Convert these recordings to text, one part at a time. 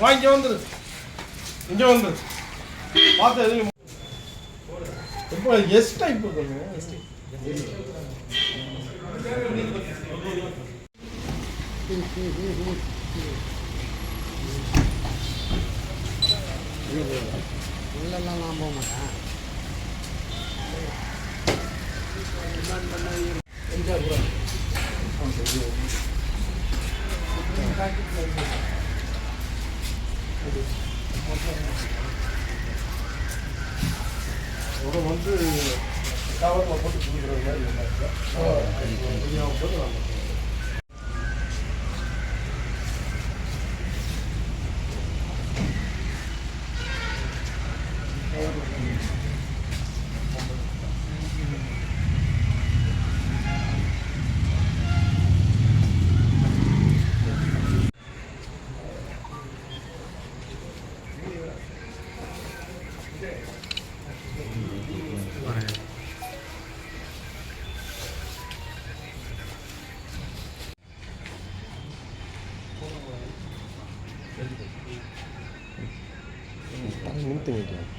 வாங்கி வந்துரு இங்கே வந்துரு பார்த்து எதுவும் இப்போ எஸ் டைப் உள்ளெல்லாம் நான் போக மாட்டேன். வந்து கவரில் போட்டு கொடுக்குற மாதிரி போட்டு நிறுத்து வைக்கலாம்.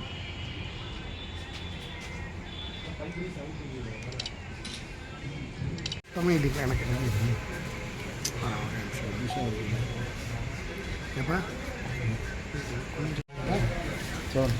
தமிழ் எனக்கு எப்பா சரி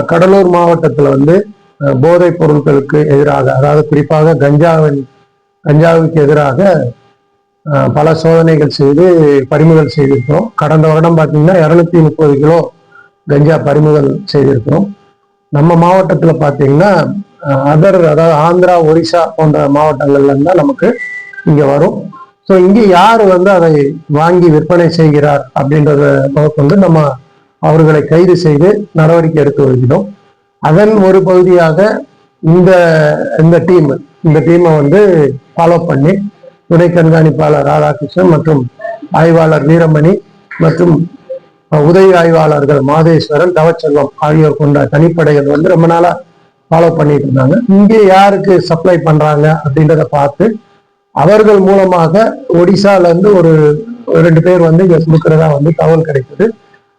கடலூர் மாவட்டத்தில் வந்து போதைப் பொருட்களுக்கு எதிராக, அதாவது குறிப்பாக கஞ்சாவுக்கு எதிராக பல சோதனைகள் செய்து பறிமுதல் செய்திருக்கிறோம். கடந்த வருடம் பார்த்தீங்கன்னா 230 கிலோ கஞ்சா பறிமுதல் செய்திருக்கிறோம். நம்ம மாவட்டத்தில் பார்த்தீங்கன்னா அதாவது ஆந்திரா, ஒரிசா போன்ற மாவட்டங்கள்ல இருந்தால் நமக்கு இங்கே வரும். ஸோ இங்கே யார் வந்து அதை வாங்கி விற்பனை செய்கிறார் அப்படின்றத வந்து நம்ம அவர்களை கைது செய்து நடவடிக்கை எடுத்து வருகிறோம். அதன் ஒரு பகுதியாக இந்த டீமை வந்து ஃபாலோ பண்ணி துணை கண்காணிப்பாளர் ராதாகிருஷ்ணன் மற்றும் ஆய்வாளர் வீரமணி மற்றும் உதவி ஆய்வாளர்கள் மாதேஸ்வரன், தவச்செல்வம் ஆகியோர் கொண்ட தனிப்படைகள் வந்து ரொம்ப நாளா ஃபாலோ பண்ணிட்டு இருந்தாங்க. இங்கே யாருக்கு சப்ளை பண்றாங்க அப்படின்றத பார்த்து அவர்கள் மூலமாக ஒடிசால இருந்து ஒரு 2 பேர் வந்து இங்க கொடுக்கறதா வந்து தகவல் கிடைத்தது.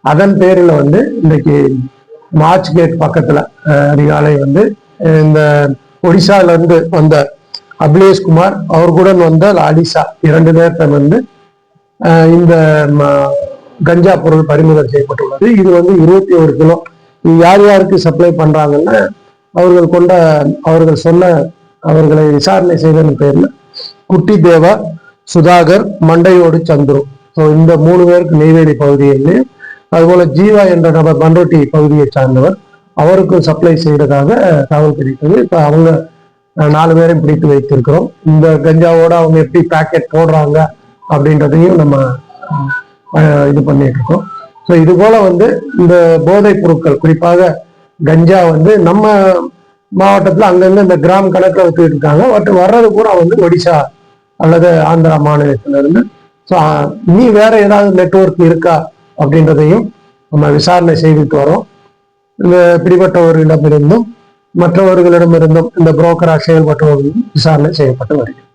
அதன் பேரில் வந்து இன்னைக்கு மார்ச் கேட் பக்கத்துல அதிகாலை வந்து இந்த ஒடிசால இருந்து வந்த அபிலேஷ்குமார் அவர்களுடன் வந்த லாலிசா 2 பேர்த்த வந்து இந்த கஞ்சா பொருள் பறிமுதல் செய்யப்பட்டுள்ளது. இது வந்து 21 கிலோ. இது யார் யாருக்கு சப்ளை பண்றாங்கன்னா அவர்களை விசாரணை செய்ததன் பேர்ல குட்டி தேவா, சுதாகர், மண்டையோடு சந்துரு, ஸோ இந்த 3 பேருக்கு நெய்வேலி பகுதியிலே, அதுபோல ஜீவா என்ற நபர் பண்ருட்டி பகுதியை சார்ந்தவர், அவருக்கும் சப்ளை செய்யறதாக தகவல் கிடைத்தது. இப்ப அவங்க 4 பேரையும் பிடித்து வைத்திருக்கிறோம். இந்த கஞ்சாவோட அவங்க எப்படி பேக்கெட் போடுறாங்க அப்படின்றதையும் நம்ம இது பண்ணிட்டு இருக்கோம். ஸோ இது போல வந்து இந்த போதைப் பொருட்கள் குறிப்பாக கஞ்சா வந்து நம்ம மாவட்டத்தில் அங்கங்க இந்த கிராம் கணக்கில் வச்சுக்கிட்டு இருக்காங்க. பட் வர்றது கூட வந்து ஒடிசா அல்லது ஆந்திரா மாநிலத்திலிருந்து. ஸோ நீ வேற ஏதாவது நெட்வொர்க் இருக்கா அப்படின்றதையும் நம்ம விசாரணை செய்துட்டு வரோம். இந்த பிடிபட்டவர்களிடமிருந்தும் மற்றவர்களிடமிருந்தும் இந்த புரோக்கரா செயல்பட்டவர்களும் விசாரணை செய்யப்பட்டு வருகிறது.